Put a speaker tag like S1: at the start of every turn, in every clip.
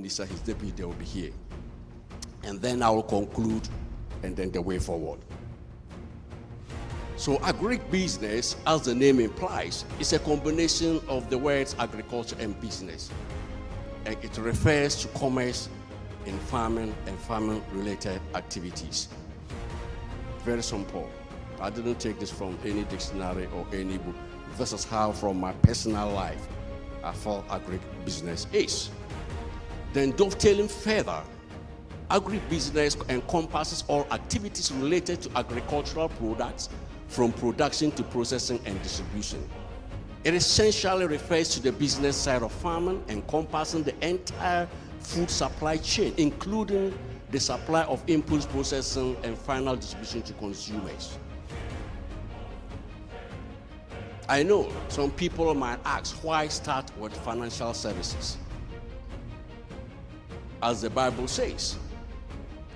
S1: Minister, his deputy, they will be here. And then I will conclude, and then the way forward. So agribusiness, as the name implies, is a combination of the words agriculture and business. And it refers to commerce in farming and farming-related activities. Very simple. I didn't take this from any dictionary or any book. This is how, from my personal life, I felt agribusiness is. Then dovetailing further, agribusiness encompasses all activities related to agricultural products, from production to processing and distribution. It essentially refers to the business side of farming, encompassing the entire food supply chain, including the supply of inputs, processing, and final distribution to consumers. I know some people might ask, why start with financial services? As the Bible says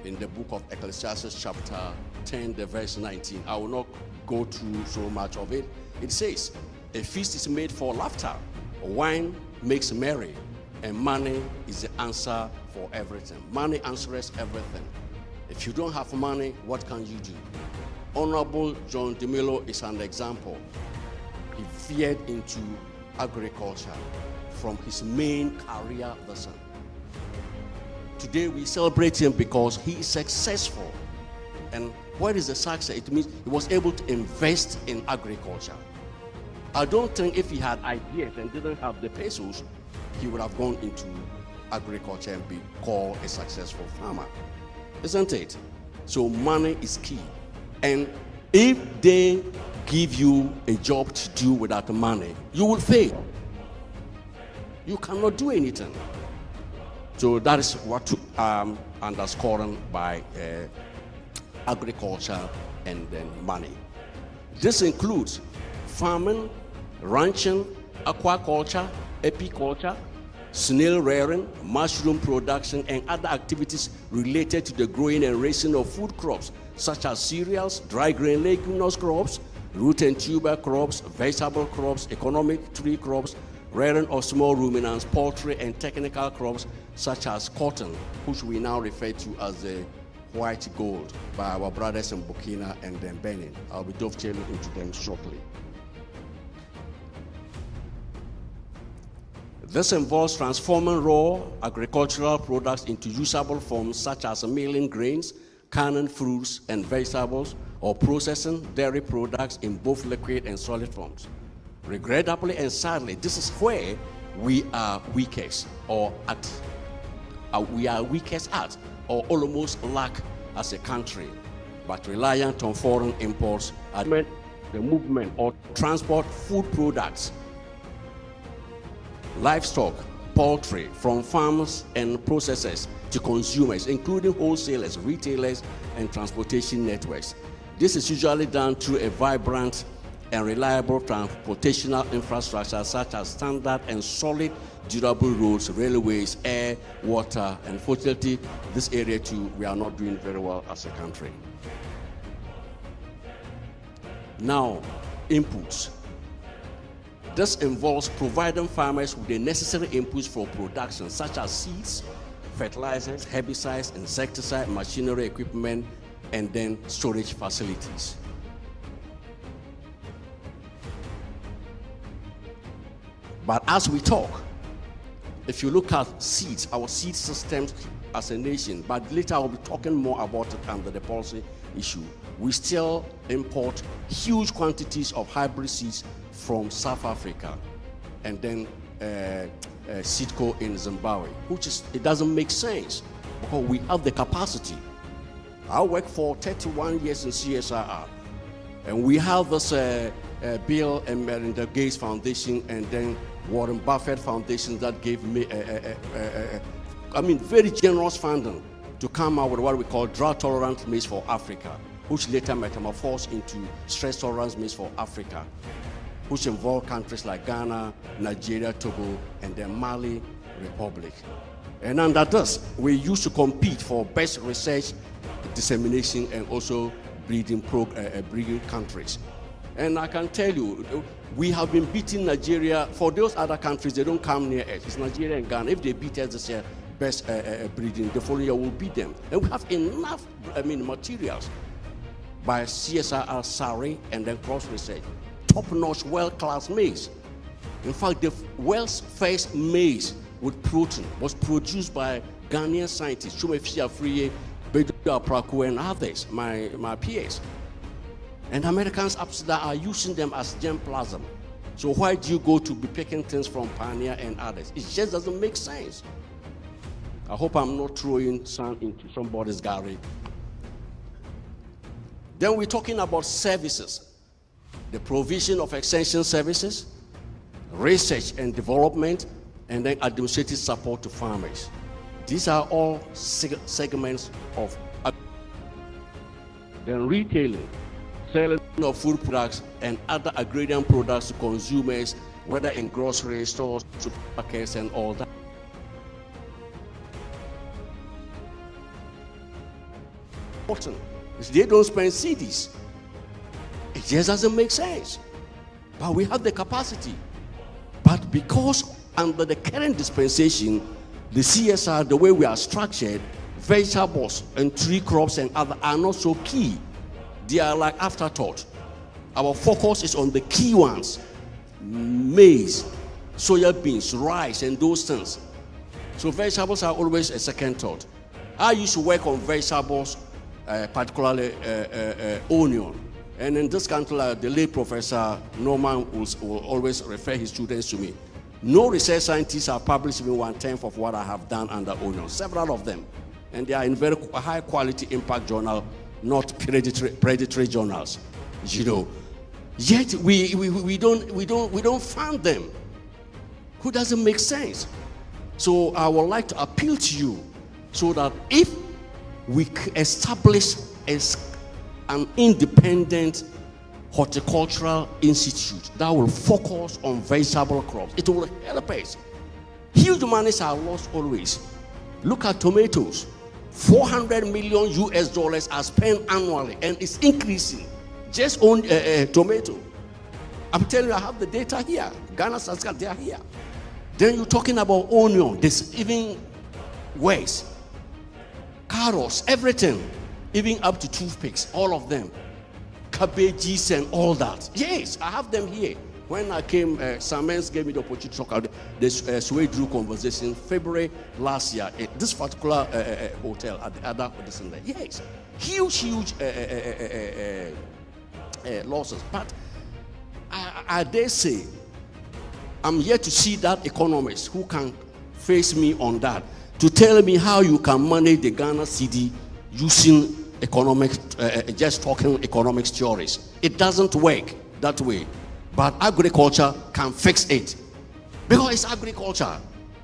S1: in the book of Ecclesiastes chapter 10, the verse 19, I will not go through so much of it. It says, a feast is made for laughter, wine makes merry, and money is the answer for everything. Money answers everything. If you don't have money, what can you do? Honorable John DeMillo is an example. He veered into agriculture from his main career lesson. Today we celebrate him because he is successful. And what is the success? It means he was able to invest in agriculture. I don't think if he had ideas and didn't have the pesos, he would have gone into agriculture and be called a successful farmer. Isn't it? So money is key. And if they give you a job to do without money, you will fail. You cannot do anything. So that is what underscoring by agriculture and then money. This includes farming, ranching, aquaculture, apiculture, snail rearing, mushroom production, and other activities related to the growing and raising of food crops, such as cereals, dry grain leguminous crops, root and tuber crops, vegetable crops, economic tree crops, rearing of small ruminants, poultry, and technical crops, such as cotton, which we now refer to as the white gold by our brothers in Burkina and then Benin. I'll be dovetailing into them shortly. This involves transforming raw agricultural products into usable forms such as milling grains, canning fruits and vegetables, or processing dairy products in both liquid and solid forms. Regrettably and sadly, this is where we are weakest or almost lack as a country, but reliant on foreign imports, the movement or transport food products, livestock, poultry from farmers and processors to consumers, including wholesalers, retailers, and transportation networks. This is usually done through a vibrant and reliable transportational infrastructure such as standard and solid durable roads, railways, air, water, and fortunately, this area too, we are not doing very well as a country. Now, inputs. This involves providing farmers with the necessary inputs for production, such as seeds, fertilizers, herbicides, insecticide, machinery, equipment, and then storage facilities. But as we talk, if you look at seeds, our seed systems as a nation, but later I'll be talking more about it under the policy issue, we still import huge quantities of hybrid seeds from South Africa and then Seedco in Zimbabwe, it doesn't make sense because we have the capacity. I worked for 31 years in CSIR, and we have this Bill and Melinda Gates Foundation and then Warren Buffett Foundation that gave me very generous funding to come out with what we call drought-tolerant maize for Africa, which later metamorphosed into stress-tolerant maize for Africa, which involved countries like Ghana, Nigeria, Togo, and the Mali Republic. And under this, we used to compete for best research, dissemination, and also breeding countries. And I can tell you, we have been beating Nigeria. For those other countries, they don't come near us. It's Nigeria and Ghana. If they beat us this year, best breeding, the following year we'll beat them. And we have enough, materials by CSIR, SARI, and then cross research. Top-notch, world-class maize. In fact, the world's first maize with protein was produced by Ghanaian scientists, Shumefia Friye, Bedu Apraku, and others, my peers. And Americans upstairs are using them as germplasm. So why do you go to be picking things from Pioneer and others? It just doesn't make sense. I hope I'm not throwing sand into somebody's garage. Then we're talking about services. The provision of extension services, research and development, and then administrative support to farmers. These are all segments of. Then retailing, selling of food products and other agrarian products to consumers, whether in grocery stores, supermarkets, and all that. They don't spend CDs. It just doesn't make sense. But we have the capacity. But because under the current dispensation, the CSR, the way we are structured, vegetables and tree crops and other are not so key. They are like afterthought. Our focus is on the key ones: maize, soya beans, rice, and those things. So vegetables are always a second thought. I used to work on vegetables, particularly onion. And in this country, the late Professor Norman will always refer his students to me. No research scientists have published even 1/10 of what I have done under onion, several of them. And they are in very high quality impact journal, not predatory journals, Yet we don't fund them. Who doesn't make sense? So I would like to appeal to you so that if we establish an independent horticultural institute that will focus on vegetable crops, it will help us. Huge monies are lost always. Look at tomatoes. $400 million are spent annually, and it's increasing. Just on tomato. I'm telling you, I have the data here. Ghana, Saska, they are here. Then you're talking about onion. There's even waste. Carrots, everything. Even up to toothpicks, all of them. Cabbages and all that. Yes, I have them here. When I came, Samens gave me the opportunity to talk about this Sway-Drew conversation February last year at this particular hotel at the other medicine there. Yes, huge losses. But I dare say, I'm yet to see that economist who can face me on that to tell me how you can manage the Ghana cedi using economics, just talking economics theories. It doesn't work that way. But agriculture can fix it. Because it's agriculture.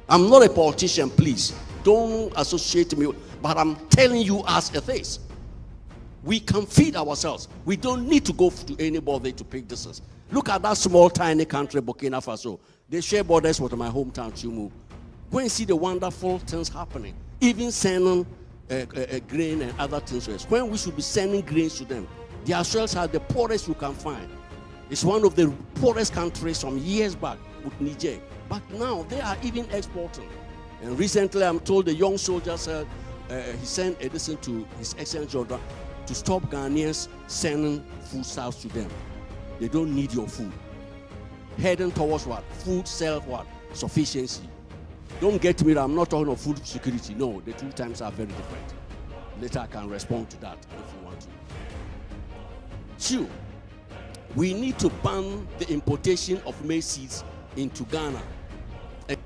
S1: I'm not a politician, please. Don't associate me. But I'm telling you as it is. We can feed ourselves. We don't need to go to anybody to pick this. Look at that small, tiny country, Burkina Faso. They share borders with my hometown, Chumu. Go and see the wonderful things happening. Even sending grain and other things. When we should be sending grains to them. Their soils are the poorest you can find. It's one of the poorest countries some years back with Niger. But now they are even exporting. And recently I'm told the young soldier said he sent a listen to his excellent Jordan to stop Ghanaians sending foodstuffs to them. They don't need your food. Heading towards what? Food self what? Sufficiency. Don't get me wrong, I'm not talking of food security. No, the two times are very different. Later I can respond to that if you want to. 2, we need to ban the importation of maize seeds into Ghana.